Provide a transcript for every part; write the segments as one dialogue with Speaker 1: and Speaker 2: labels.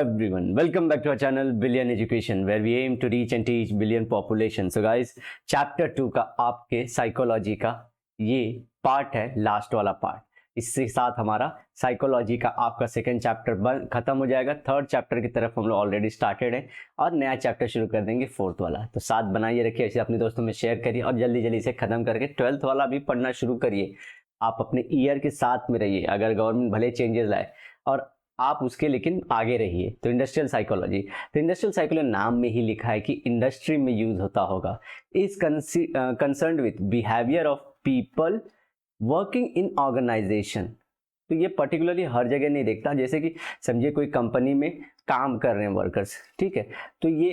Speaker 1: everyone, welcome back to our channel Billion Education where we aim to reach and teach billion population. So guys, chapter 2 का आपके psychology का ये part है, last वाला part. इसके साथ हमारा साइकोलॉजी का आपका सेकंड चैप्टर खत्म हो जाएगा। थर्ड चैप्टर की तरफ हम लोग ऑलरेडी स्टार्टेड है और नया चैप्टर शुरू कर देंगे फोर्थ वाला। तो साथ बनाइए रखिए, ऐसे अपने दोस्तों में शेयर करिए और जल्दी जल्दी से खत्म करके ट्वेल्थ वाला भी पढ़ना शुरू करिए। आप अपने ईयर के साथ में रहिए, अगर गवर्नमेंट भले चेंजेस लाए और आप उसके लेकिन आगे रहिए। तो इंडस्ट्रियल साइकोलॉजी नाम में ही लिखा है कि इंडस्ट्री में यूज होता होगा। Is concerned with behaviour of people working in organisation. तो ये पर्टिकुलरली हर जगह नहीं देखता। जैसे कि समझिए कोई कंपनी में काम कर रहे हैं वर्कर्स, ठीक है, तो ये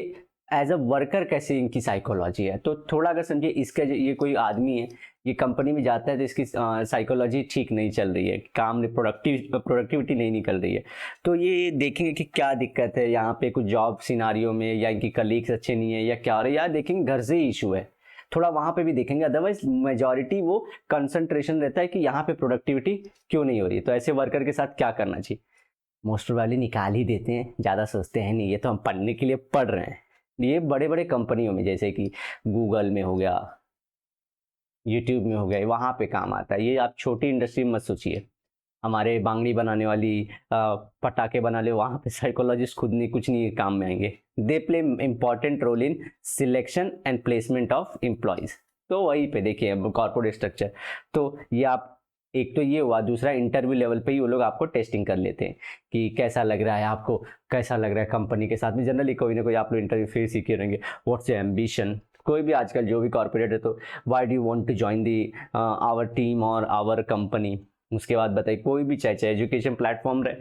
Speaker 1: एज अ वर्कर कैसे इनकी साइकोलॉजी है। तो थोड़ा अगर समझिए इसका ये कोई आदमी है, ये कंपनी में जाता है तो इसकी साइकोलॉजी ठीक नहीं चल रही है, काम में प्रोडक्टिविटी नहीं निकल रही है। तो ये देखेंगे कि क्या दिक्कत है यहाँ पे, कुछ जॉब सिनारियो में, या इनकी कलीग्स अच्छे नहीं है, या क्या हो रहा है, या देखेंगे घर से ही इशू है, थोड़ा वहाँ पे भी देखेंगे। अदरवाइज मेजॉरिटी वो कंसंट्रेशन रहता है कि यहाँ पे प्रोडक्टिविटी क्यों नहीं हो रही है। तो ऐसे वर्कर के साथ क्या करना चाहिए? मोस्ट वाली निकाल ही देते हैं, ज़्यादा सोचते हैं नहीं, ये तो हम पढ़ने के लिए पढ़ रहे हैं। ये बड़े बड़े कंपनियों में जैसे कि गूगल में हो गया, यूट्यूब में हो गया, वहाँ पे काम आता है। ये आप छोटी इंडस्ट्री में मत सोचिए। हमारे बांगड़ी बनाने वाली, पटाखे बना ले, वहाँ पे साइकोलॉजिस्ट खुद नहीं, कुछ नहीं काम में आएंगे। They play important role in selection and placement of employees. तो वहीं पे देखिए कॉर्पोरेट स्ट्रक्चर। तो ये आप, एक तो ये हुआ, दूसरा इंटरव्यू लेवल पे ही वो लोग आपको टेस्टिंग कर लेते हैं कि कैसा लग रहा है आपको, कैसा लग रहा है कंपनी के साथ में। जनरली कोई ना कोई आप लोग इंटरव्यू फिर सीखे रहेंगे, व्हाट्स योर एम्बिशन। कोई भी आजकल जो भी कॉर्पोरेट है, तो why do you want to join the our team और आवर कंपनी। उसके बाद बताइए, कोई भी चाहे एजुकेशन प्लेटफॉर्म रहे,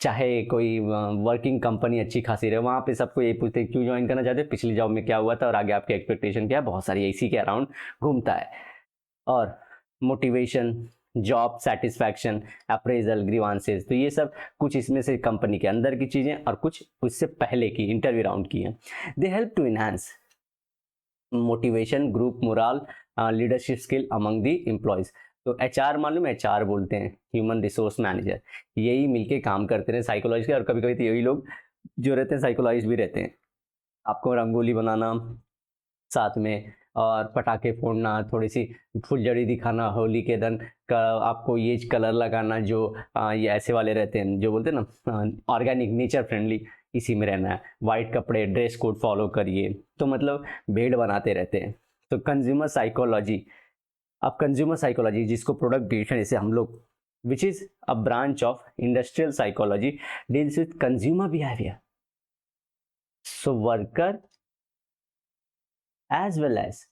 Speaker 1: चाहे कोई वर्किंग कंपनी अच्छी खासी रहे, वहाँ पे सबको ये पूछते हैं क्यों ज्वाइन करना चाहते हैं, पिछली जॉब में क्या हुआ था और आगे आपकी एक्सपेक्टेशन क्या है। बहुत सारी इसी के अराउंड घूमता है। और motivation, job satisfaction, appraisal, grievances, तो ये सब कुछ इसमें से कंपनी के अंदर की चीज़ें और कुछ उससे पहले की इंटरव्यू राउंड की हैं। They help to enhance motivation, group morale, leadership skill among the employees. तो एचआर मालूम है, एचआर बोलते हैं ह्यूमन रिसोर्स मैनेजर। यही मिलके काम करते हैं साइकोलॉजी के, और कभी कभी तो यही लोग जो रहते हैं साइकोलॉजिस्ट भी रहते हैं। आपको रंगोली बनाना साथ में, और पटाखे फोड़ना, थोड़ी सी फुलझड़ी दिखाना होली के दिन का, आपको ये कलर लगाना जो ये ऐसे वाले रहते हैं जो बोलते हैं ना ऑर्गेनिक, नेचर फ्रेंडली, इसी में रहना है। वाइट कपड़े, ड्रेस कोड फॉलो करिए। तो मतलब भेड़ बनाते रहते हैं। तो कंज्यूमर साइकोलॉजी, अब कंज्यूमर साइकोलॉजी जिसको प्रोडक्ट बेचना, जैसे हम लोग, which is a branch of industrial psychology, deals with consumer behaviour. So worker as well as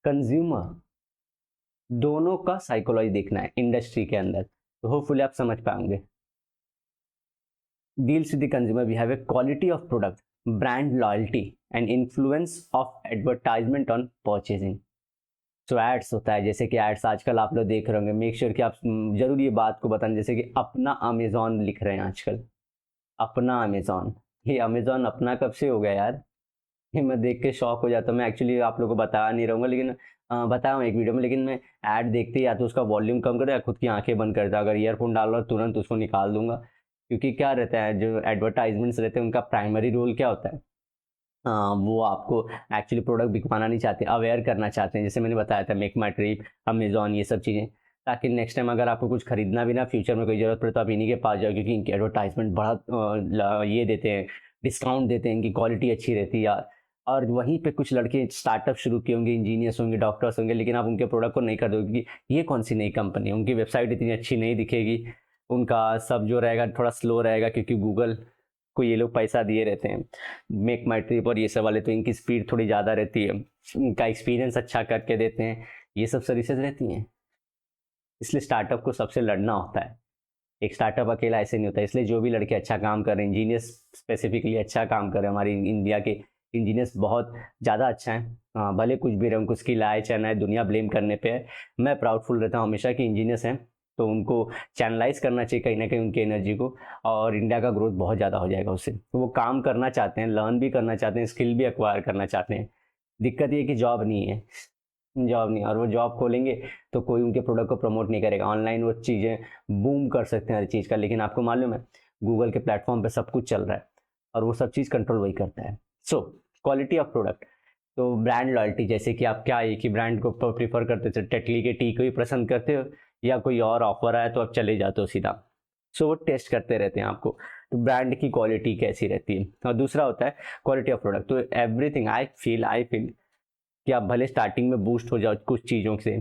Speaker 1: consumer, दोनों का साइकोलॉजी देखना है इंडस्ट्री के अंदर। तो होपफुली आप समझ पाएंगे। Deals with the consumer behaviour, quality of product, brand loyalty and influence of advertisement on purchasing. तो एड्स होता है, जैसे कि एड्स आजकल आप लोग देख रहे होंगे। मेक श्योर कि आप जरूर ये बात को बताएं, जैसे कि अपना अमेजॉन लिख रहे हैं आजकल, अपना अमेजॉन। ये अमेजॉन अपना कब से हो गया यार? ये मैं देख के शॉक हो जाता हूँ। मैं एक्चुअली आप लोगों को बता नहीं रहूँगा, लेकिन बताऊँ एक वीडियो में, लेकिन मैं ऐड देखते ही या तो उसका वॉल्यूम कम कर या खुद की आंखें बंद कर देता। अगर ईयरफोन डाल रहा तुरंत उसको निकाल दूंगा। क्योंकि क्या रहता है, जो एडवर्टाइजमेंट्स रहते हैं उनका प्राइमरी रोल क्या होता है, वो आपको एक्चुअली प्रोडक्ट बिकवाना नहीं चाहते, अवेयर करना चाहते हैं। जैसे मैंने बताया था मेक माई ट्रिप, अमेजॉन, ये सब चीज़ें, ताकि नेक्स्ट टाइम अगर आपको कुछ खरीदना भी ना, फ्यूचर में कोई ज़रूरत पड़े तो आप इन्हीं के पास जाओ, क्योंकि इनकी एडवर्टाइजमेंट बड़ा ये देते हैं, डिस्काउंट देते हैं, इनकी क्वालिटी अच्छी रहती है यार। और वहीं पे कुछ लड़के स्टार्टअप शुरू किए होंगे, इंजीनियर्स होंगे, डॉक्टर्स होंगे, लेकिन आप उनके प्रोडक्ट को नहीं कर दोगे क्योंकि ये कौन सी नई कंपनी है। उनकी वेबसाइट इतनी अच्छी नहीं दिखेगी, उनका सब जो रहेगा थोड़ा स्लो रहेगा, क्योंकि गूगल को ये लोग पैसा दिए रहते हैं। मेक माई ट्रिप और ये सब वाले, तो इनकी स्पीड थोड़ी ज़्यादा रहती है, इनका एक्सपीरियंस अच्छा करके देते हैं, ये सब सर्विसेज रहती हैं। इसलिए स्टार्टअप को सबसे लड़ना होता है। एक स्टार्टअप अकेला ऐसे नहीं होता। इसलिए जो भी लड़के अच्छा काम कर रहे हैं, इंजीनियर्स स्पेसिफिकली अच्छा काम कर रहे हैं, हमारी इंडिया के इंजीनियर्स बहुत ज़्यादा अच्छा हैं। भले कुछ भी रहे, उनको स्किल आए चाहे ना, दुनिया ब्लेम करने पे है। मैं प्राउडफुल रहता हूँ हमेशा कि इंजीनियर्स हैं, तो उनको चैनलाइज करना चाहिए कहीं ना कहीं उनकी एनर्जी को, और इंडिया का ग्रोथ बहुत ज़्यादा हो जाएगा उससे। तो वो काम करना चाहते हैं, लर्न भी करना चाहते हैं, स्किल भी एक्वायर करना चाहते हैं। दिक्कत ये कि जॉब नहीं है, जॉब नहीं, और वो जॉब खोलेंगे तो कोई उनके प्रोडक्ट को प्रमोट नहीं करेगा। ऑनलाइन वो चीज़ें बूम कर सकते हैं हर चीज़ का, लेकिन आपको मालूम है गूगल के प्लेटफॉर्म पे सब कुछ चल रहा है और वो सब चीज़ कंट्रोल वही करता है। सो क्वालिटी ऑफ प्रोडक्ट, तो ब्रांड लॉयल्टी, जैसे कि आप क्या एक ही ब्रांड को प्रीफर करते थे, टेटली के टी को ही पसंद करते हो या कोई और ऑफर आया तो आप चले जाते हो सीधा। सो वो टेस्ट करते रहते हैं आपको, तो ब्रांड की क्वालिटी कैसी रहती है। और दूसरा होता है क्वालिटी ऑफ प्रोडक्ट, तो एवरीथिंग आई फील कि आप भले स्टार्टिंग में बूस्ट हो जाओ कुछ चीज़ों से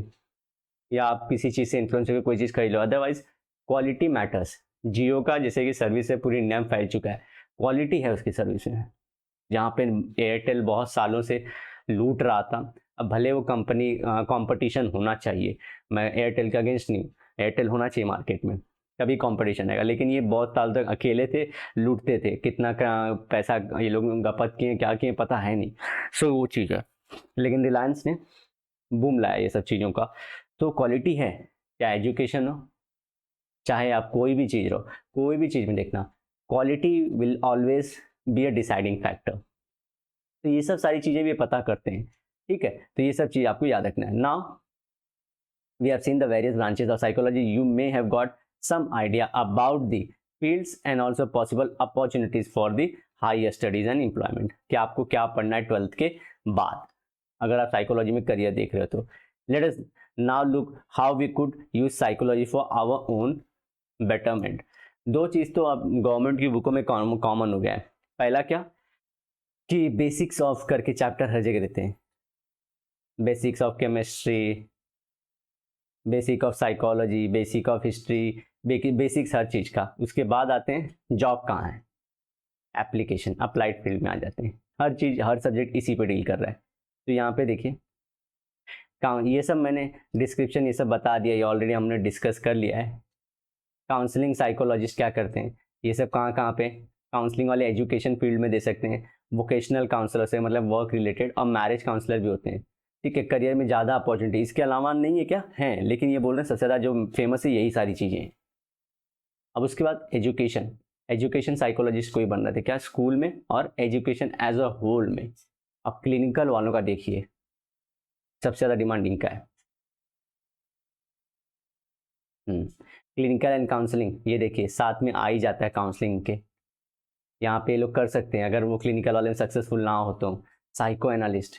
Speaker 1: या आप किसी चीज़ से इन्फ्लुएंस होकर कोई चीज़ खरीद लो, अदरवाइज क्वालिटी मैटर्स। जियो का जैसे कि सर्विस है पूरी इंडिया में फैल चुका है, क्वालिटी है उसकी सर्विस में। जहाँ पे एयरटेल बहुत सालों से लूट रहा था, अब भले वो कंपनी कंपटीशन होना चाहिए, मैं एयरटेल के अगेंस्ट नहीं हूँ, एयरटेल होना चाहिए मार्केट में, तभी कंपटीशन आएगा, लेकिन ये बहुत साल तक अकेले थे, लूटते थे, कितना पैसा ये लोग गपत किए क्या किए पता है नहीं। सो वो चीज़ है, लेकिन रिलायंस ने बूम लाया ये सब चीज़ों का। तो क्वालिटी है, चाहे एजुकेशन हो, चाहे आप कोई भी चीज़ रहो, कोई भी चीज़ में देखना quality will always be a deciding factor. तो ये सब सारी चीज़ें भी पता करते हैं, ठीक है। तो ये सब चीज़ आपको याद रखना है। Now we have seen the various branches of psychology, you may have got some idea about the fields and also possible opportunities for the higher studies and employment, कि आपको क्या पढ़ना है 12th के बाद अगर आप साइकोलॉजी में करियर देख रहे हो तो। Let us now look how we could use psychology for our own betterment. दो चीज़ तो अब गवर्नमेंट की बुकों में कॉमन हो गया है। पहला क्या कि बेसिक्स ऑफ करके चैप्टर हर जगह देते हैं, basics of chemistry, basic of psychology, basic of history, basics हर चीज़ का। उसके बाद आते हैं जॉब कहाँ है, एप्लीकेशन, अप्लाइड फील्ड में आ जाते हैं। हर चीज़ हर सब्जेक्ट इसी पे डील कर रहा है। तो यहाँ पे देखिए ये सब मैंने डिस्क्रिप्शन ये सब बता दिया, ये ऑलरेडी हमने डिस्कस कर लिया है। काउंसलिंग साइकोलॉजिस्ट क्या करते हैं, ये सब कहाँ कहाँ पे काउंसलिंग वाले एजुकेशन फील्ड में दे सकते हैं, वोकेशनल काउंसलर से मतलब वर्क रिलेटेड, और मैरिज काउंसलर भी होते हैं, ठीक है। करियर में ज़्यादा अपॉर्चुनिटी इसके अलावा नहीं है क्या, है, लेकिन ये बोल रहे हैं सबसे ज़्यादा जो फेमस है यही सारी चीज़ें हैं। अब उसके बाद एजुकेशन साइकोलॉजिस्ट कोई बन रहे थे क्या स्कूल में और एजुकेशन एज अ होल में। अब क्लिनिकल वालों का देखिए सबसे ज़्यादा डिमांडिंग का है, क्लिनिकल एंड काउंसलिंग, ये देखिए साथ में आ ही जाता है काउंसलिंग के। यहाँ पे लोग कर सकते हैं अगर वो क्लिनिकल वाले में सक्सेसफुल ना हो तो। साइको एनालिस्ट,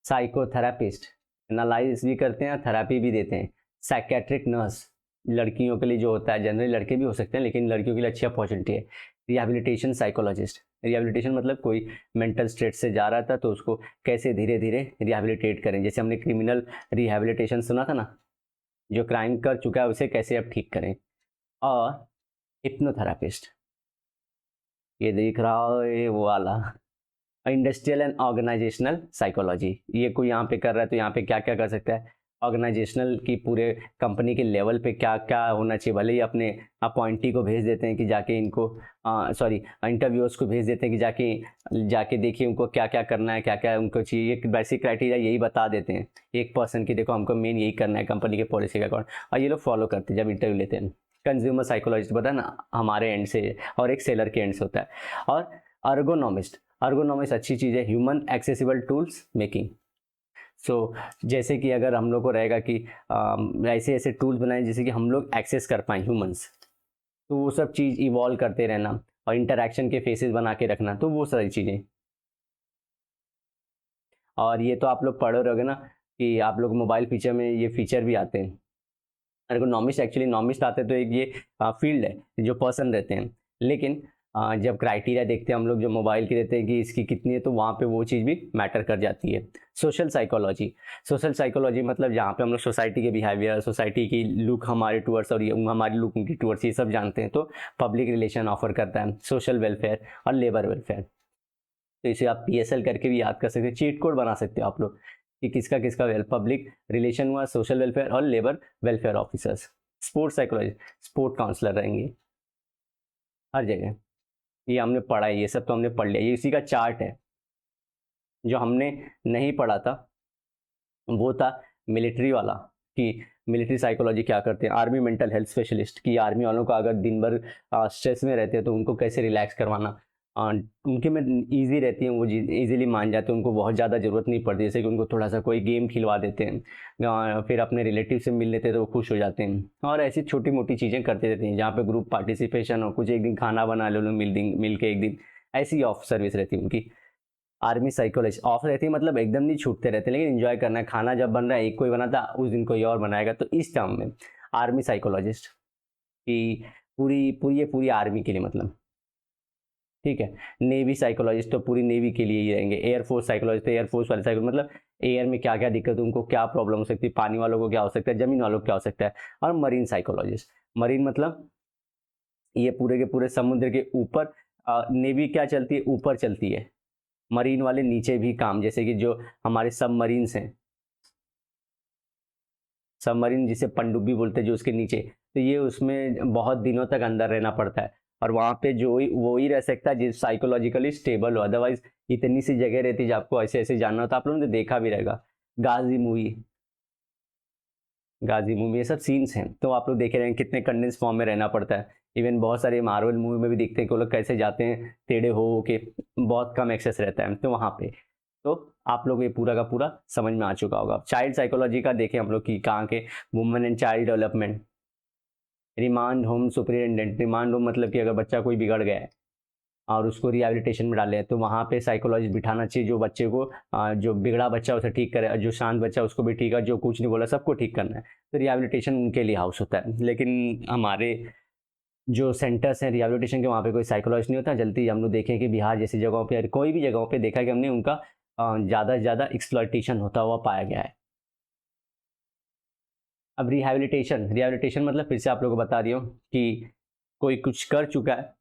Speaker 1: साइकोथेरापिस्ट, एनालाइज भी करते हैं, थेरापी भी देते हैं। साइकेट्रिक नर्स, लड़कियों के लिए जो होता है, जनरली लड़के भी हो सकते हैं लेकिन लड़कियों के लिए अच्छी अपॉर्चुनिटी है। रिहैबिलिटेशन साइकोलॉजिस्ट, रिहैबिलिटेशन मतलब कोई मेंटल स्टेट से जा रहा था तो उसको कैसे धीरे धीरे रिहैबिलिटेट करें, जैसे हमने क्रिमिनल रिहैबिलिटेशन सुना था ना, जो क्राइम कर चुका है उसे कैसे अब ठीक करें। और हिप्नोथेरापिस्ट, ये देख रहा है वो वाला। इंडस्ट्रियल एंड ऑर्गेनाइजेशनल साइकोलॉजी, ये कोई यहाँ पे कर रहा है तो यहाँ पे क्या क्या कर सकता है, ऑर्गेनाइजेशनल की पूरे कंपनी के लेवल पे क्या क्या होना चाहिए। भले ही अपने अपॉइंटी को भेज देते हैं कि जाके इनको इंटरव्यूअर्स को भेज देते हैं कि जाके देखिए उनको क्या क्या करना है, क्या क्या उनको चाहिए, एक बेसिक क्राइटेरिया यही बता देते हैं एक पर्सन की, देखो हमको मेन यही करना है कंपनी के पॉलिसी के अकॉर्डिंग, और ये लोग फॉलो करते हैं जब इंटरव्यू लेते हैं। कंज्यूमर साइकोलॉजिस्ट पता है ना हमारे एंड से, और एक सेलर के एंड से होता है। और अर्गोनॉमिस्ट, अर्गोनॉमिक्स अच्छी चीज़ है, ह्यूमन एक्सेसिबल टूल्स मेकिंग। सो जैसे कि अगर हम लोग को रहेगा कि ऐसे ऐसे टूल्स बनाए जिससे कि हम लोग एक्सेस कर पाएँ ह्यूमंस, तो वो सब चीज़ इवॉल्व करते रहना और इंटरैक्शन के फेसेस बना के रखना, तो वो सारी चीज़ें। और ये तो आप लोग पढ़ रहोगे ना कि आप लोग मोबाइल फीचर में ये फीचर भी आते हैं। अर्गोनॉमिस्ट एक्चुअली नॉमिस्ट आते हैं तो एक ये फील्ड है जो पर्सन रहते हैं, लेकिन जब क्राइटेरिया देखते हैं हम लोग जो मोबाइल की देते हैं कि इसकी कितनी है, तो वहाँ पे वो चीज़ भी मैटर कर जाती है। सोशल साइकोलॉजी, सोशल साइकोलॉजी मतलब जहाँ पे हम लोग सोसाइटी के बिहेवियर, सोसाइटी की लुक हमारे टूवर्ड्स और ये हमारी लुक उनकी टूवर्ड्स, ये सब जानते हैं। तो पब्लिक रिलेशन ऑफर करता है, सोशल वेलफेयर और लेबर वेलफेयर। तो इसे आप PSL करके भी याद कर सकते हो, चीट कोड बना सकते हो आप लोग कि किसका किसका पब्लिक रिलेशन हुआ, सोशल वेलफेयर और labour welfare officers. Sports psychology, sport counsellor रहेंगे हर जगह। ये हमने पढ़ा है, ये सब तो हमने पढ़ लिया, ये इसी का चार्ट है। जो हमने नहीं पढ़ा था वो था मिलिट्री वाला, कि मिलिट्री साइकोलॉजी क्या करते हैं। आर्मी मेंटल हेल्थ स्पेशलिस्ट, कि आर्मी वालों को अगर दिन भर स्ट्रेस में रहते हैं तो उनको कैसे रिलैक्स करवाना। उनके में ईजी रहती हैं, वो ईजिली मान जाते हैं, उनको बहुत ज़्यादा ज़रूरत नहीं पड़ती। जैसे कि उनको थोड़ा सा कोई गेम खिलवा देते हैं, फिर अपने रिलेटिव से मिल लेते हैं तो वो खुश हो जाते हैं, और ऐसी छोटी मोटी चीज़ें करते रहते हैं। जहाँ पे ग्रुप पार्टिसिपेशन हो, कुछ एक दिन खाना बना लो मिल के एक दिन, ऐसी ऑफ सर्विस रहती है उनकी। आर्मी साइकोलॉजी ऑफ रहती है, मतलब एकदम नहीं छूटते रहते, लेकिन एंजॉय करना है। खाना जब बन रहा है, एक कोई बनाता उस दिन कोई और बनाएगा, तो इस टर्म में आर्मी साइकोलॉजिस्ट की पूरी आर्मी के लिए, मतलब ठीक है। नेवी साइकोलॉजिस्ट तो पूरी नेवी के लिए ही रहेंगे। एयरफोर्स साइकोलॉजिस्ट, एयरफोर्स वाले साइकोलॉजिस्ट मतलब एयर में क्या क्या दिक्कत, उनको क्या प्रॉब्लम हो सकती है, पानी वालों को क्या हो सकता है, जमीन वालों को क्या हो सकता है। और मरीन साइकोलॉजिस्ट, मरीन मतलब ये पूरे के पूरे समुद्र के ऊपर, नेवी क्या चलती है, ऊपर चलती है, मरीन वाले नीचे भी काम, जैसे कि जो हमारे सबमरीन्स हैं, सबमरीन जिसे पनडुब्बी बोलते हैं, जो उसके नीचे, तो ये उसमें बहुत दिनों तक अंदर रहना पड़ता है, और वहाँ पे जो ही वो ही रह सकता है जिस साइकोलॉजिकली स्टेबल हो। अदरवाइज इतनी सी जगह रहती है, जब आपको ऐसे ऐसे जानना होता है, आप लोगों ने देखा भी रहेगा गाजी मूवी, गाजी मूवी, ये सब सीन्स हैं, तो आप लोग देखे रहेंगे कितने कंडेंस फॉर्म में रहना पड़ता है। इवन बहुत सारे मार्वल मूवी में भी दिखते हैं कि वो लोग कैसे जाते हैं टेढ़े हो के, बहुत कम एक्सेस रहता है तो वहाँ पे। तो आप लोग ये पूरा का पूरा समझ में आ चुका होगा। चाइल्ड साइकोलॉजी का देखें हम लोग कि कहाँ के, women and child development, remand home superintendent, remand home मतलब कि अगर बच्चा कोई बिगड़ गया है और उसको रिहैबिलिटेशन में डाले हैं, तो वहाँ पे साइकोलॉजिस्ट बिठाना चाहिए, जो बच्चे को जो बिगड़ा बच्चा उसे ठीक करे, जो शांत बच्चा उसको भी ठीक है, जो कुछ नहीं बोला सबको ठीक करना है, तो रिहैबिलिटेशन उनके लिए हाउस होता है। लेकिन हमारे जो सेंटर्स हैं रिहैबिलिटेशन के, वहाँ पे कोई साइकोलॉजिस्ट नहीं होता। जल्दी हम लोग देखें कि बिहार जैसी जगहों पे, कोई भी जगहों पे देखा कि हमने उनका ज़्यादा से ज़्यादा एक्सप्लॉइटेशन होता हुआ पाया गया है। अब रिहैबिलिटेशन मतलब फिर से आप लोगों को बता दिया हूँ कि कोई कुछ कर चुका है,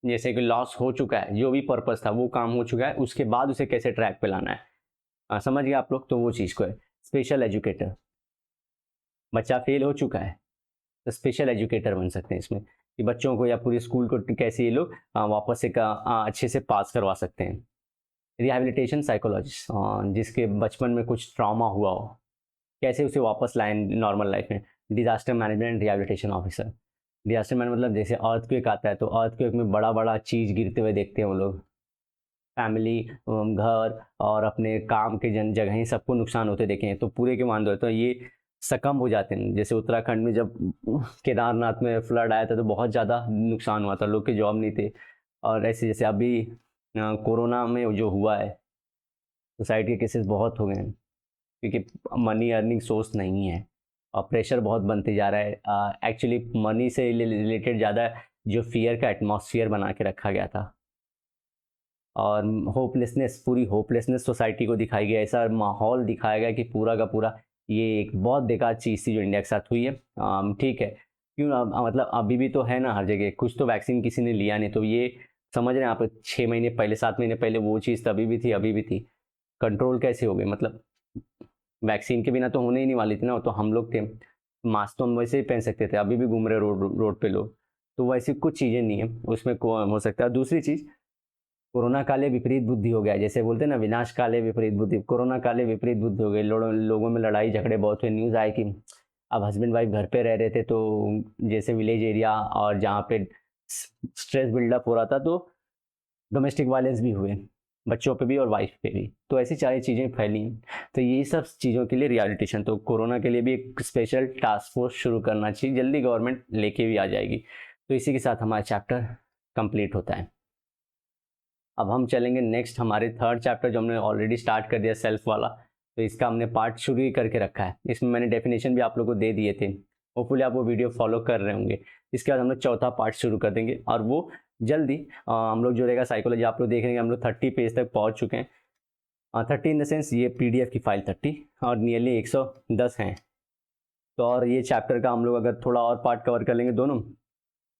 Speaker 1: जैसे कि लॉस हो चुका है, जो भी पर्पस था वो काम हो चुका है, उसके बाद उसे कैसे ट्रैक पे लाना है, समझ गए आप लोग, तो वो चीज़ को है। स्पेशल एजुकेटर, बच्चा फेल हो चुका है तो स्पेशल एजुकेटर बन सकते हैं इसमें, कि बच्चों को या पूरे स्कूल को कैसे ये लोग वापस से अच्छे से पास करवा सकते हैं। रिहैबिलिटेशन साइकोलॉजिस्ट, जिसके बचपन में कुछ ट्रॉमा हुआ हो, कैसे उसे वापस लाएं नॉर्मल लाइफ में। Disaster management rehabilitation officer, disaster management मतलब जैसे अर्थक्वेक आता है, तो अर्थक्वेक में बड़ा बड़ा चीज़ गिरते हुए देखते हैं वो लोग, फैमिली, घर और अपने काम के जगह ही सबको नुकसान होते देखे हैं, तो पूरे के मान दो, तो ये सकम हो जाते हैं। जैसे उत्तराखंड में जब केदारनाथ में फ्लड आया था, तो बहुत ज़्यादा नुकसान हुआ था, लोग के जॉब नहीं थे। और ऐसे जैसे अभी कोरोना में जो हुआ है, सुसाइड के केसेस बहुत हो गए हैं, क्योंकि मनी अर्निंग सोर्स नहीं है और प्रेशर बहुत बनते जा रहा है। एक्चुअली मनी से रिलेटेड ज़्यादा जो फियर का एटमॉस्फेयर बना के रखा गया था, और होपलेसनेस, पूरी होपलेसनेस सोसाइटी को दिखाई गया, ऐसा माहौल दिखाया गया कि पूरा का पूरा ये एक बहुत बेकार चीज़ थी जो इंडिया के साथ हुई है। ठीक है, क्यों मतलब अभी भी तो है ना हर जगह, कुछ तो वैक्सीन किसी ने लिया नहीं, तो ये समझ रहे हैं आप, 6 महीने पहले 7 महीने पहले वो चीज़ तभी भी थी अभी भी थी, कंट्रोल कैसे हो गई, मतलब वैक्सीन के बिना तो होने ही नहीं वाली थी ना, तो हम लोग थे, मास्क तो हम वैसे ही पहन सकते थे, अभी भी घूम रहे रोड रोड पे लोग, तो वैसी कुछ चीज़ें नहीं है उसमें हो सकता है। दूसरी चीज़, कोरोना काले विपरीत बुद्धि हो गया, जैसे बोलते हैं ना विनाश काले विपरीत बुद्धि, कोरोना काले विपरीत बुद्धि हो गई, लोगों में लड़ाई झगड़े बहुत हुए। न्यूज़ आए कि अब हस्बैंड वाइफ घर पे रह रहे थे, तो जैसे विलेज एरिया और जहाँ पे स्ट्रेस बिल्डअप हो रहा था, तो डोमेस्टिक वायलेंस भी हुए, बच्चों पे भी और वाइफ पे भी, तो ऐसी सारी चीज़ें फैली। तो ये सब चीज़ों के लिए रिहैबिलिटेशन, तो कोरोना के लिए भी एक स्पेशल टास्क फोर्स शुरू करना चाहिए, जल्दी गवर्नमेंट लेके भी आ जाएगी। तो इसी के साथ हमारा चैप्टर कंप्लीट होता है। अब हम चलेंगे नेक्स्ट, हमारे थर्ड चैप्टर जो हमने ऑलरेडी स्टार्ट कर दिया, सेल्फ वाला, तो इसका हमने पार्ट शुरू ही करके रखा है। इसमें मैंने डेफिनेशन भी आप लोगों को दे दिए थे, होपफुली आप वो वीडियो फॉलो कर रहे होंगे। इसके बाद हम लोग चौथा पार्ट शुरू कर देंगे, और वो जल्दी हम लोग जो रहेगा साइकोलॉजी, आप लोग देख रहे हैं हम लोग 30 पेज तक पहुँच चुके हैं। 30 इन द सेंस ये PDF की फाइल 30 और नियरली 110 हैं। तो और ये चैप्टर का हम लोग अगर थोड़ा और पार्ट कवर कर लेंगे दोनों,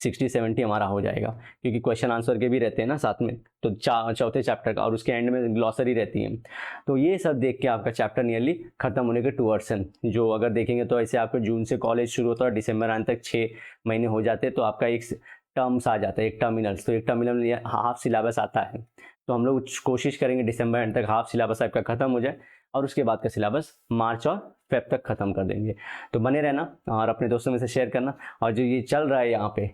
Speaker 1: 60-70 हमारा हो जाएगा, क्योंकि क्वेश्चन आंसर के भी रहते हैं ना साथ में, तो चौथे चैप्टर का, और उसके एंड में ग्लॉसरी रहती है। तो ये सब देख के आपका चैप्टर नियरली खत्म होने के टूवर्ड्स हैं। जो अगर देखेंगे तो ऐसे आपके जून से कॉलेज शुरू होता है, दिसंबर आने तक 6 महीने हो जाते हैं, तो आपका एक टर्म्स आ जाता है, एक टर्मिनल्स, तो एक टर्मिनल हाफ सिलेबस आता है। तो हम लोग कोशिश करेंगे दिसंबर एंड तक हाफ सिलेबस आपका खत्म हो जाए, और उसके बाद का सिलेबस मार्च और फेब तक खत्म कर देंगे। तो बने रहना और अपने दोस्तों में से शेयर करना, और जो ये चल रहा है यहाँ पे,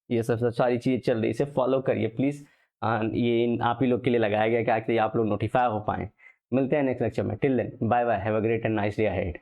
Speaker 1: ये सब सारी चीज़ें चल रही है, इसे फॉलो करिए प्लीज़। ये आप ही लोग के लिए लगाया गया कि आप लोग नोटिफाई हो पाएँ। मिलते हैं नेक्स्ट लेक्चर में। Till then bye bye, have a great and nice day ahead.